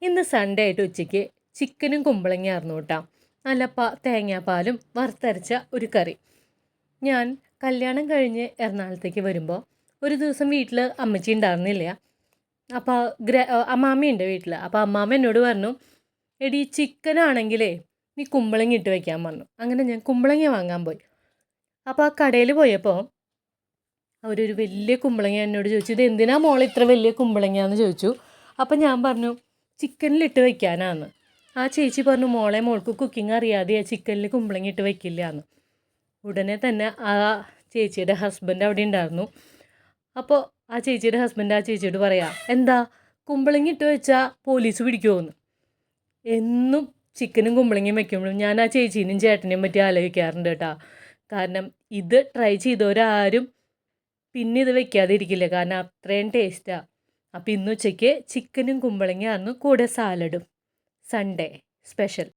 ഇന്ന് സൺഡേ ആയിട്ട് ഉച്ചയ്ക്ക് ചിക്കനും കുമ്പളങ്ങയായിരുന്നു കേട്ടോ. നല്ല തേങ്ങാപ്പാലും വറുത്തരച്ച ഒരു കറി. ഞാൻ കല്യാണം കഴിഞ്ഞ് എറണാകുളത്തേക്ക് വരുമ്പോൾ ഒരു ദിവസം വീട്ടിൽ അമ്മച്ചി ഉണ്ടായിരുന്നില്ല. അപ്പോൾ അമ്മാമ്മയുണ്ട് വീട്ടിൽ. അപ്പോൾ അമ്മാമ്മ എന്നോട് പറഞ്ഞു, എടി ചിക്കനാണെങ്കിലേ നീ കുമ്പളങ്ങ ഇട്ട് വയ്ക്കാൻ പറഞ്ഞു. അങ്ങനെ ഞാൻ കുമ്പളങ്ങ വാങ്ങാൻ പോയി. അപ്പോൾ ആ കടയിൽ പോയപ്പോൾ അവരൊരു വലിയ കുമ്പളങ്ങ എന്നോട് ചോദിച്ചു, ഇത് എന്തിനാ മോളെ ഇത്ര വലിയ കുമ്പളങ്ങയാന്ന് ചോദിച്ചു. അപ്പം ഞാൻ പറഞ്ഞു, ചിക്കനിലിട്ട് വയ്ക്കാനാന്ന്. ആ ചേച്ചി പറഞ്ഞു, മോൾക്ക് കുക്കിംഗ് അറിയാതെയാ ചിക്കനിൽ കുമ്പളങ്ങ ഇട്ട് വയ്ക്കില്ല എന്ന്. ഉടനെ തന്നെ ആ ചേച്ചിയുടെ ഹസ്ബൻഡ് അവിടെ ഉണ്ടായിരുന്നു. അപ്പോൾ ആ ചേച്ചിയുടെ ഹസ്ബൻഡ് ആ ചേച്ചിയോട് പറയാം, എന്താ കുമ്പളങ്ങ ഇട്ട് വെച്ചാൽ പോലീസ് പിടിക്കുമോയെന്ന്. എന്നും ചിക്കനും കുമ്പളങ്ങയും വയ്ക്കുമ്പോഴും ഞാൻ ആ ചേച്ചീനും ചേട്ടനെയും പറ്റി ആലോചിക്കാറുണ്ട് കേട്ടോ. കാരണം ഇത് ട്രൈ ചെയ്തവരാരും പിന്നെ ഇത് വെക്കാതെ ഇരിക്കില്ല, കാരണം അത്രയും ടേസ്റ്റാണ്. അപ്പോൾ ഇന്ന് ഉച്ചയ്ക്ക് ചിക്കനും കുമ്പളങ്ങയായിരുന്നു, കൂടെ സാലഡും. Sunday special.